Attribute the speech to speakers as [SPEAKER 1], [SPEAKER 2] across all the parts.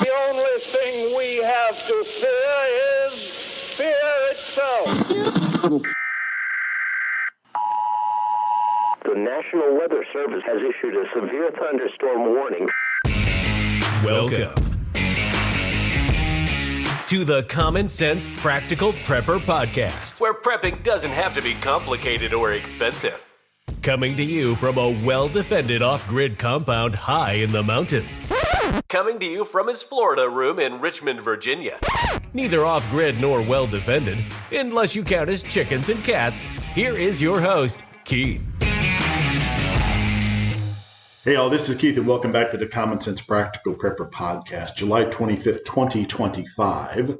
[SPEAKER 1] The only thing we have to fear is fear itself.
[SPEAKER 2] The National Weather Service has issued a severe thunderstorm warning.
[SPEAKER 3] Welcome to the Common Sense Practical Prepper Podcast, where prepping doesn't have to be complicated or expensive. Coming to you from a well-defended off-grid compound high in the mountains. Coming to you from his Florida room in Richmond, Virginia. Neither off-grid nor well-defended, unless you count as chickens and cats. Here is your host, Keith.
[SPEAKER 4] Hey all, this is Keith and welcome back to the Common Sense Practical Prepper Podcast, July 25th, 2025. I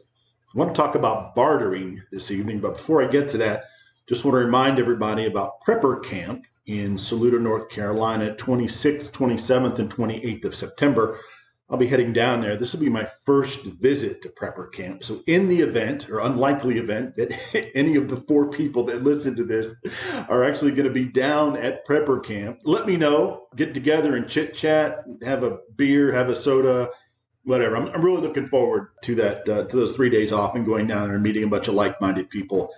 [SPEAKER 4] want to talk about bartering this evening, but before I get to that, just want to remind everybody about Prepper Camp in Saluda, North Carolina, 26th, 27th, and 28th of September. I'll be heading down there. This will be my first visit to Prepper Camp. So in the event, or unlikely event, that any of the four people that listen to this are actually going to be down at Prepper Camp, let me know. Get together and chit-chat, have a beer, have a soda, whatever. I'm really looking forward to that, to those 3 days off and going down there and meeting a bunch of like-minded people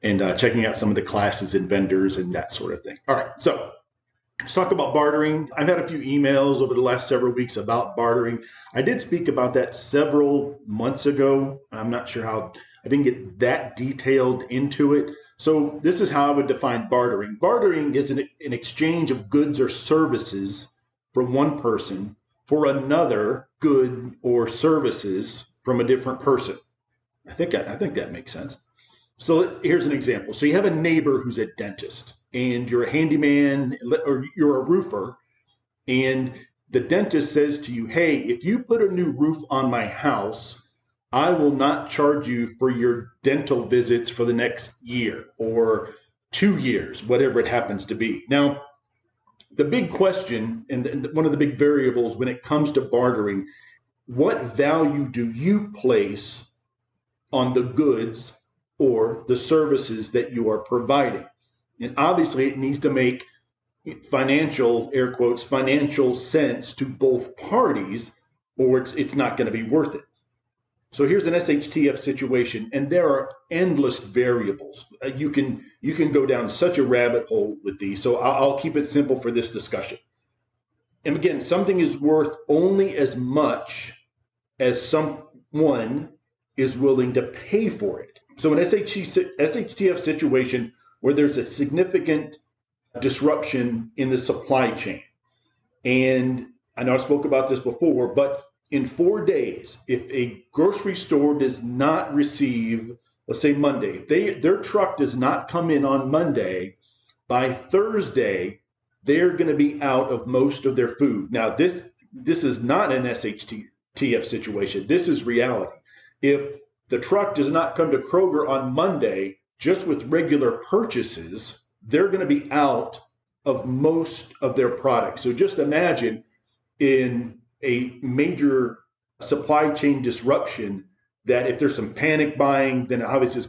[SPEAKER 4] and checking out some of the classes and vendors and that sort of thing. All right, so let's talk about bartering. I've had a few emails over the last several weeks about bartering. I did speak about that several months ago. I'm not sure how, I didn't get that detailed into it. So this is how I would define bartering. Bartering is an exchange of goods or services from one person for another good or services from a different person. I think that makes sense. So here's an example. So you have a neighbor who's a dentist and you're a handyman or you're a roofer, and the dentist says to you, hey, if you put a new roof on my house, I will not charge you for your dental visits for the next year or 2 years, whatever it happens to be. Now, the big question and one of the big variables when it comes to bartering, what value do you place on the goods or the services that you are providing? And obviously it needs to make financial, air quotes, financial sense to both parties, or it's not going to be worth it. So here's an SHTF situation, and there are endless variables. You can go down such a rabbit hole with these, so I'll keep it simple for this discussion. And again, something is worth only as much as someone is willing to pay for it. So an SHTF situation where there's a significant disruption in the supply chain. And I know I spoke about this before, but in 4 days, if a grocery store does not receive, let's say Monday, if their truck does not come in on Monday, by Thursday, they're going to be out of most of their food. Now, this is not an SHTF situation. This is reality. If the truck does not come to Kroger on Monday, just with regular purchases, they're going to be out of most of their products. So just imagine in a major supply chain disruption that if there's some panic buying, then obviously it's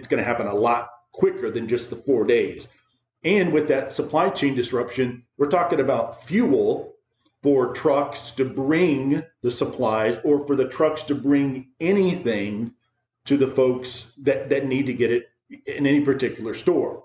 [SPEAKER 4] going to happen a lot quicker than just the 4 days. And with that supply chain disruption, we're talking about fuel for trucks to bring the supplies or for the trucks to bring anything to the folks that need to get it in any particular store.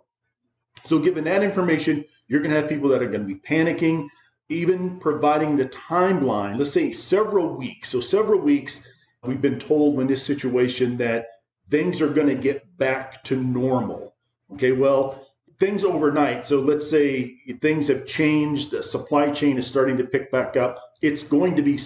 [SPEAKER 4] So given that information, you're going to have people that are going to be panicking, even providing the timeline, let's say several weeks. So several weeks, we've been told in this situation that things are going to get back to normal. Okay, well, things overnight. So let's say things have changed, the supply chain is starting to pick back up. It's going to be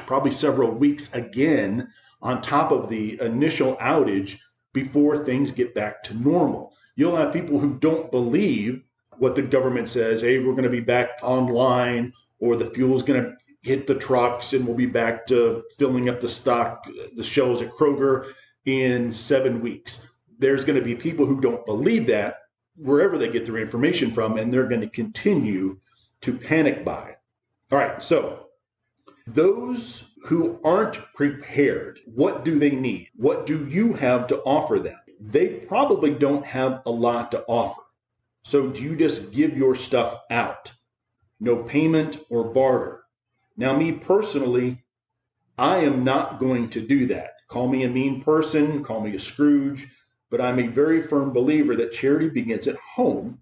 [SPEAKER 4] probably several weeks again on top of the initial outage before things get back to normal. You'll have people who don't believe what the government says, hey, we're going to be back online, or the fuel's going to hit the trucks and we'll be back to filling up the stock, the shelves at Kroger in 7 weeks. There's going to be people who don't believe that wherever they get their information from, and they're going to continue to panic buy. All right, so those who aren't prepared, what do they need? What do you have to offer them? They probably don't have a lot to offer. So do you just give your stuff out? No payment or barter. Now, me personally, I am not going to do that. Call me a mean person, call me a Scrooge, but I'm a very firm believer that charity begins at home,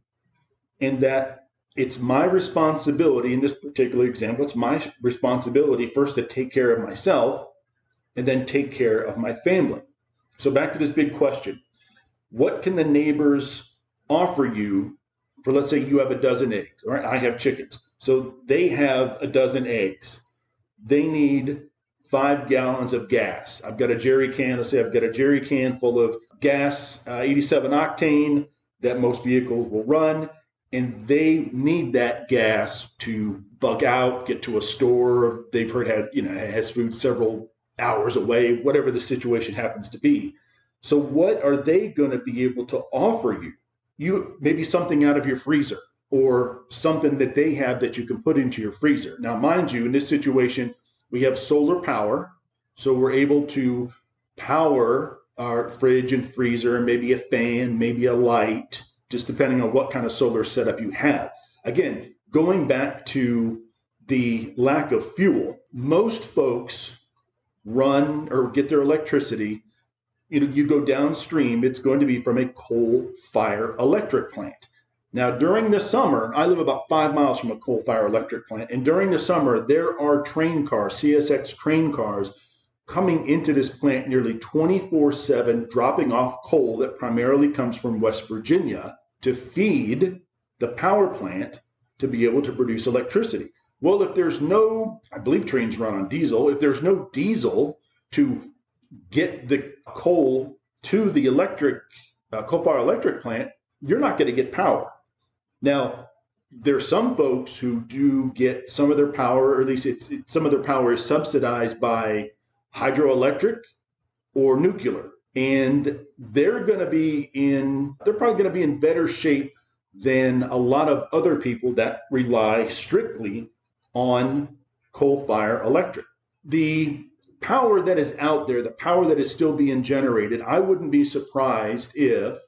[SPEAKER 4] and that it's my responsibility in this particular example, it's my responsibility first to take care of myself and then take care of my family. So back to this big question. What can the neighbors offer you for, let's say you have a dozen eggs, all right? I have chickens. So they have a dozen eggs. They need 5 gallons of gas. I've got a jerry can. Let's say I've got a jerry can full of gas, 87 octane that most vehicles will run. And they need that gas to bug out, get to a store. They've heard has food several hours away, whatever the situation happens to be. So what are they going to be able to offer you? You maybe something out of your freezer, or something that they have that you can put into your freezer. Now, mind you, in this situation, we have solar power, so we're able to power our fridge and freezer, maybe a fan, maybe a light, just depending on what kind of solar setup you have. Again, going back to the lack of fuel, most folks run or get their electricity, you go downstream, it's going to be from a coal-fired electric plant. Now, during the summer, I live about 5 miles from a coal-fired electric plant, and during the summer, there are train cars, CSX train cars, coming into this plant nearly 24/7, dropping off coal that primarily comes from West Virginia to feed the power plant to be able to produce electricity. Well, if there's I believe trains run on diesel, if there's no diesel to get the coal to the coal-fired electric plant, you're not going to get power. Now, there's some folks who do get some of their power, or at least some of their power is subsidized by hydroelectric or nuclear. And they're probably going to be in better shape than a lot of other people that rely strictly on coal-fired electric. The power that is out there, the power that is still being generated, I wouldn't be surprised if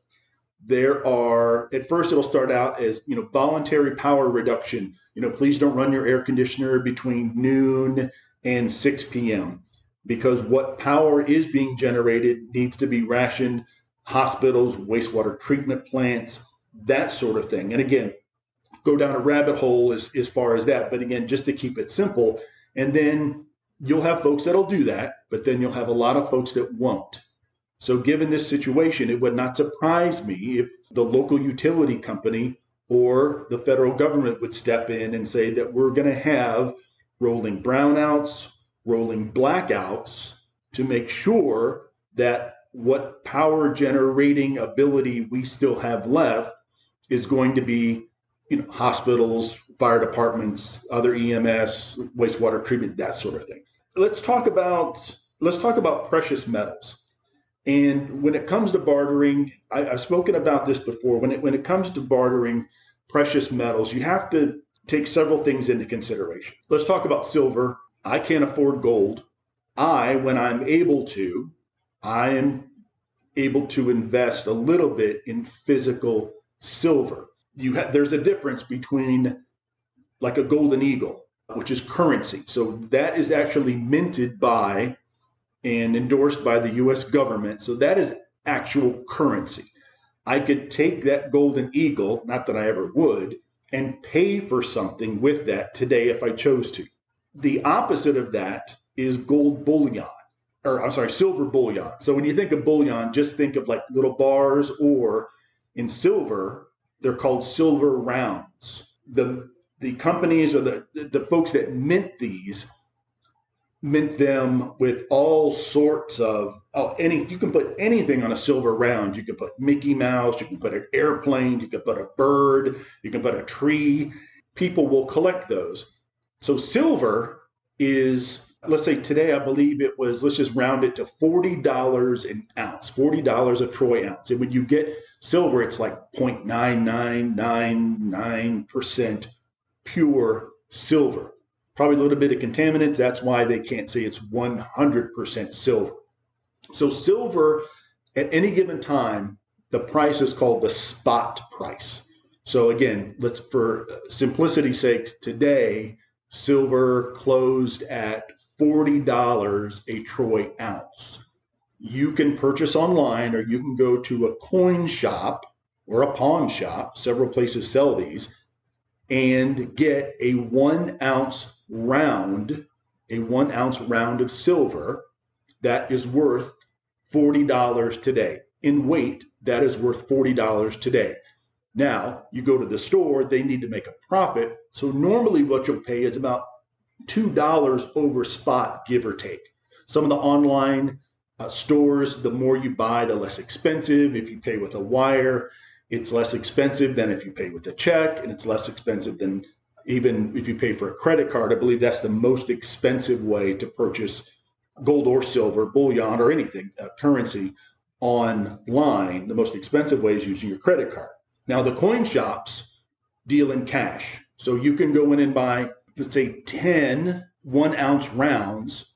[SPEAKER 4] at first it'll start out as, voluntary power reduction. Please don't run your air conditioner between noon and 6 p.m. because what power is being generated needs to be rationed. Hospitals, wastewater treatment plants, that sort of thing. And again, go down a rabbit hole as far as that. But again, just to keep it simple, and then you'll have folks that'll do that, but then you'll have a lot of folks that won't. So given this situation, it would not surprise me if the local utility company or the federal government would step in and say that we're going to have rolling brownouts, rolling blackouts to make sure that what power generating ability we still have left is going to be, hospitals, fire departments, other EMS, wastewater treatment, that sort of thing. Let's talk about precious metals. And when it comes to bartering, I've spoken about this before. When it comes to bartering precious metals, you have to take several things into consideration. Let's talk about silver. I can't afford gold. When I'm able to, I am able to invest a little bit in physical silver. There's a difference between like a golden eagle, which is currency. So that is actually minted by and endorsed by the U.S. government. So that is actual currency. I could take that golden eagle, not that I ever would, and pay for something with that today if I chose to. The opposite of that is gold bullion, silver bullion. So when you think of bullion, just think of like little bars, or in silver, they're called silver rounds. The companies or the folks that mint these mint them with all sorts of you can put anything on a silver round. You can put Mickey Mouse, you can put an airplane, you can put a bird, you can put a tree. People will collect those. So silver is, let's say today, I believe it was, let's just round it to $40 an ounce, $40 a troy ounce. And when you get silver, it's like 0.9999% pure silver. Probably a little bit of contaminants. That's why they can't say it's 100% silver. So silver, at any given time, the price is called the spot price. So again, for simplicity's sake, today, silver closed at $40 a troy ounce. You can purchase online, or you can go to a coin shop or a pawn shop. Several places sell these, and get a 1 ounce round of silver that is worth $40 today. In weight, that is worth $40 today. Now, you go to the store, they need to make a profit. So normally what you'll pay is about $2 over spot, give or take. Some of the online stores, the more you buy, the less expensive. If you pay with a wire, it's less expensive than if you pay with a check, and it's less expensive than even if you pay for a credit card. I believe that's the most expensive way to purchase gold or silver, bullion, or anything, currency online. The most expensive way is using your credit card. Now, the coin shops deal in cash. So you can go in and buy, let's say, 10 1 ounce rounds,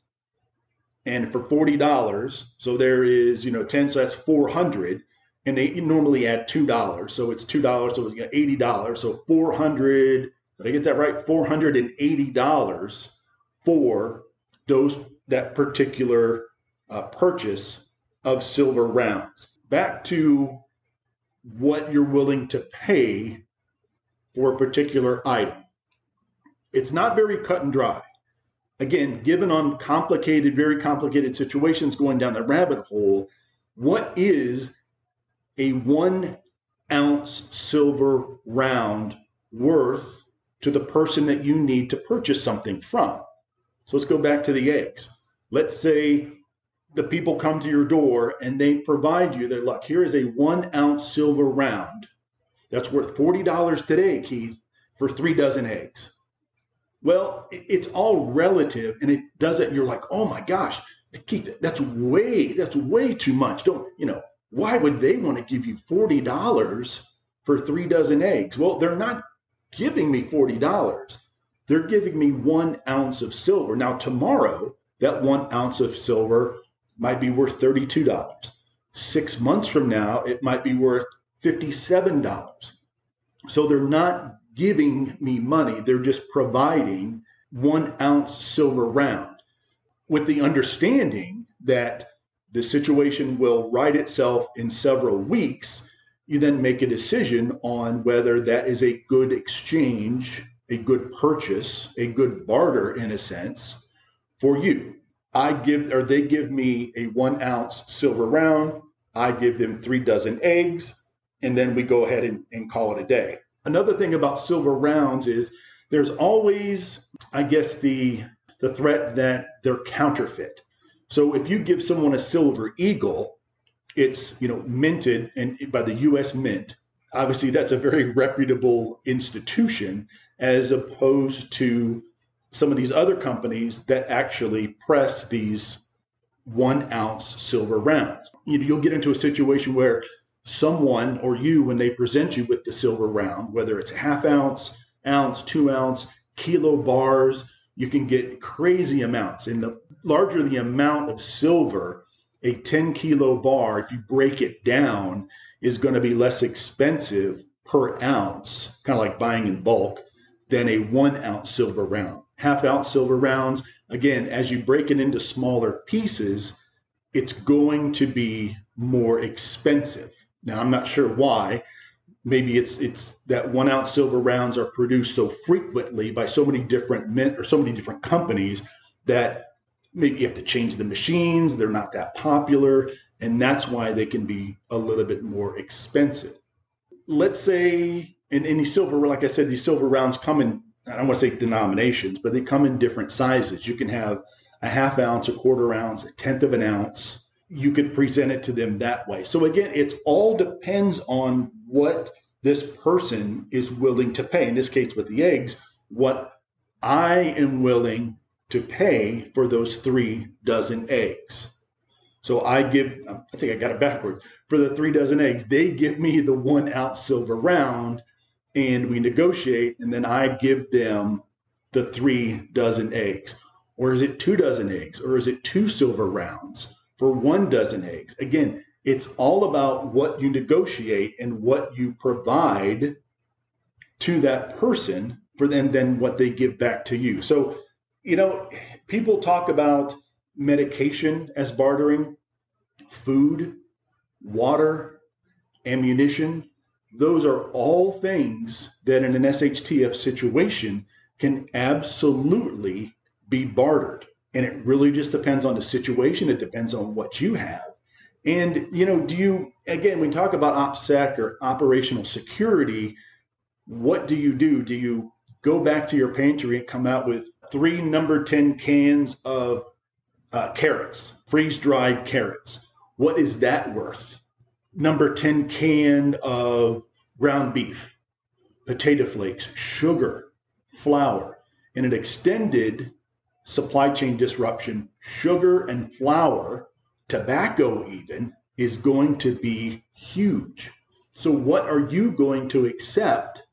[SPEAKER 4] and for $40, so there is, 10, so that's 400, and they normally add $2. So it's $2, so it's $80. So 400, did I get that right? $480 for that particular purchase of silver rounds. Back to what you're willing to pay for a particular item. It's not very cut and dry. Again, given on very complicated situations, going down the rabbit hole, what is a 1 ounce silver round worth to the person that you need to purchase something from? So let's go back to the eggs. Let's say the people come to your door and they provide you their luck. Here is a 1 ounce silver round that's worth $40 today, Keith, for 3 dozen eggs. Well, it's all relative, and it doesn't. You're like, oh my gosh, Keith, that's way too much. Why would they want to give you $40 for 3 dozen eggs? Well, they're not giving me $40. They're giving me 1 ounce of silver. Now, tomorrow, that 1 ounce of silver might be worth $32. 6 months from now, it might be worth $57. So they're not giving me money. They're just providing 1 ounce silver round, with the understanding that the situation will right itself in several weeks. You then make a decision on whether that is a good exchange, a good purchase, a good barter in a sense for you. They give me a 1 ounce silver round. I give them 3 dozen eggs, and then we go ahead and call it a day. Another thing about silver rounds is there's always, I guess, the threat that they're counterfeit. So if you give someone a silver eagle, it's minted and by the U.S. Mint. Obviously, that's a very reputable institution, as opposed to some of these other companies that actually press these 1 ounce silver rounds. You'll get into a situation where someone or you, when they present you with the silver round, whether it's a half ounce, 2 ounce, kilo bars, you can get crazy amounts. And the larger the amount of silver, a 10 kilo bar, if you break it down, is going to be less expensive per ounce, kind of like buying in bulk, than a 1 ounce silver round. Half ounce silver rounds, again, as you break it into smaller pieces, it's going to be more expensive. Now, I'm not sure why. Maybe it's that 1 ounce silver rounds are produced so frequently by so many different mint or so many different companies that maybe you have to change the machines. They're not that popular, and that's why they can be a little bit more expensive. Let's say in these silver, like I said, these silver rounds come in, I don't want to say denominations, but they come in different sizes. You can have a half ounce, a quarter ounce, a tenth of an ounce. You could present it to them that way. So again, it all depends on what this person is willing to pay. In this case, with the eggs, what I am willing to pay for those 3 dozen eggs. So I think I got it backwards. For the 3 dozen eggs, they give me the 1 ounce silver round, and we negotiate, and then I give them the 3 dozen eggs. Or is it 2 dozen eggs? Or is it 2 silver rounds for 1 dozen eggs? Again, it's all about what you negotiate and what you provide to that person for then what they give back to you. So You know, people talk about medication as bartering, food, water, ammunition. Those are all things that in an SHTF situation can absolutely be bartered. And it really just depends on the situation. It depends on what you have. And, you know, again, when we talk about OPSEC or operational security, what do you do? Do you go back to your pantry and come out with 3 number 10 cans of carrots, freeze-dried carrots? What is that worth? Number 10 can of ground beef, potato flakes, sugar, flour. In an extended supply chain disruption, sugar and flour, tobacco even, is going to be huge. So what are you going to accept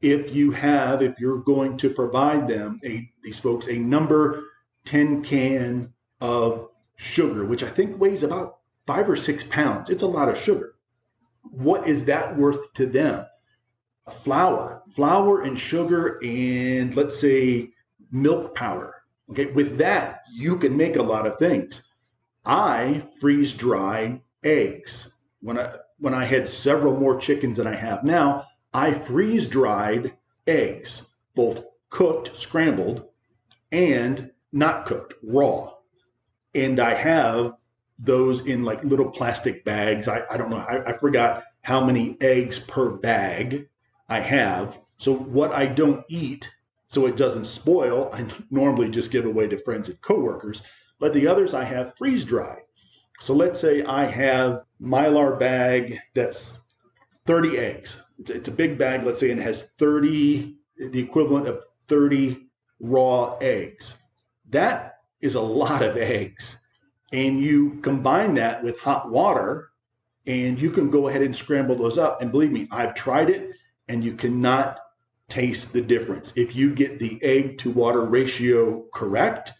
[SPEAKER 4] if you're going to provide them, these folks, a number 10 can of sugar, which I think weighs about 5 or 6 pounds. It's a lot of sugar. What is that worth to them? Flour and sugar, and let's say milk powder. Okay, with that, you can make a lot of things. I freeze dry eggs. When I had several more chickens than I have now, I freeze dried eggs, both cooked, scrambled, and not cooked, raw. And I have those in like little plastic bags. I don't know. I forgot how many eggs per bag I have. So what I don't eat, so it doesn't spoil, I normally just give away to friends and coworkers. But the others I have freeze dried. So let's say I have Mylar bag that's 30 eggs. It's a big bag, let's say, and it has 30, the equivalent of 30 raw eggs. That is a lot of eggs. And you combine that with hot water, and you can go ahead and scramble those up. And believe me, I've tried it, and you cannot taste the difference. If you get the egg to water ratio correct,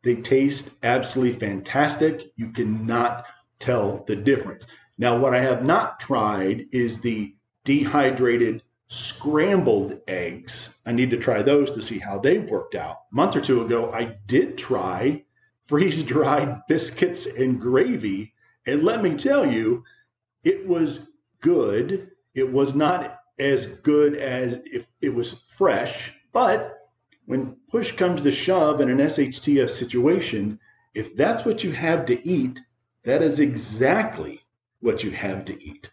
[SPEAKER 4] they taste absolutely fantastic. You cannot tell the difference. Now, what I have not tried is the dehydrated scrambled eggs. I need to try those to see how they worked out. A month or two ago, I did try freeze-dried biscuits and gravy, and let me tell you, it was good. It was not as good as if it was fresh, but when push comes to shove in an SHTF situation, if that's what you have to eat, that is exactly what you have to eat.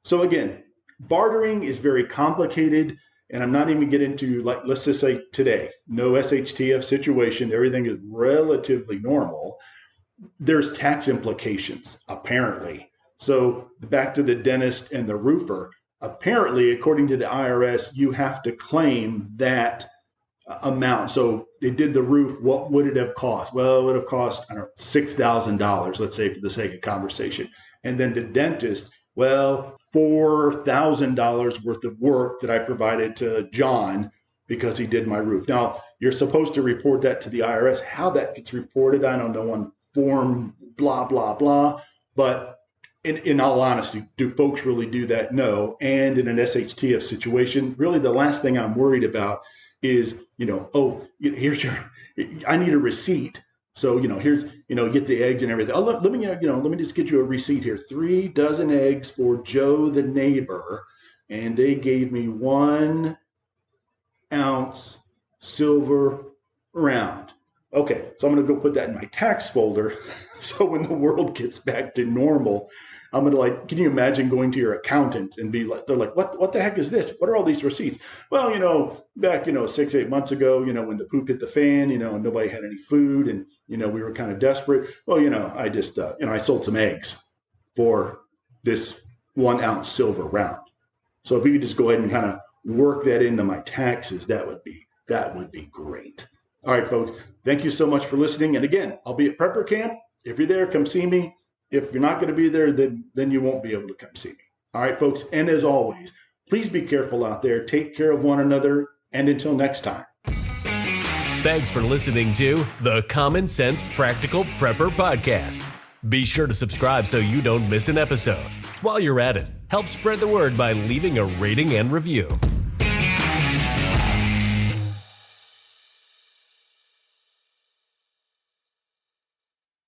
[SPEAKER 4] So again, bartering is very complicated, and I'm not even getting into, like, let's just say today, no SHTF situation, everything is relatively normal. There's tax implications, apparently. So back to the dentist and the roofer, apparently, according to the IRS, you have to claim that amount. So they did the roof. What would it have cost? Well, it would have cost, I don't know, $6,000, let's say, for the sake of conversation. And then the dentist, well, $4,000 worth of work that I provided to John because he did my roof. Now, you're supposed to report that to the IRS. How that gets reported, I don't know, on form blah, blah, blah. But in all honesty, do folks really do that? No. And in an SHTF situation, really the last thing I'm worried about is, here's I need a receipt. So, here's, get the eggs and everything. Oh, let me just get you a receipt here. 3 dozen eggs for Joe, the neighbor. And they gave me 1 ounce silver round. Okay, so I'm going to go put that in my tax folder. So when the world gets back to normal, I'm going to, can you imagine going to your accountant and be like, they're like, what the heck is this? What are all these receipts? Well, back, 6-8 months ago, when the poop hit the fan, and nobody had any food and, we were kind of desperate. Well, I just, I sold some eggs for this 1 ounce silver round. So if you could just go ahead and kind of work that into my taxes, that would be great. All right, folks, thank you so much for listening. And again, I'll be at Prepper Camp. If you're there, come see me. If you're not going to be there, then you won't be able to come see me. All right, folks. And as always, please be careful out there. Take care of one another. And until next time.
[SPEAKER 3] Thanks for listening to the Common Sense Practical Prepper Podcast. Be sure to subscribe so you don't miss an episode. While you're at it, help spread the word by leaving a rating and review.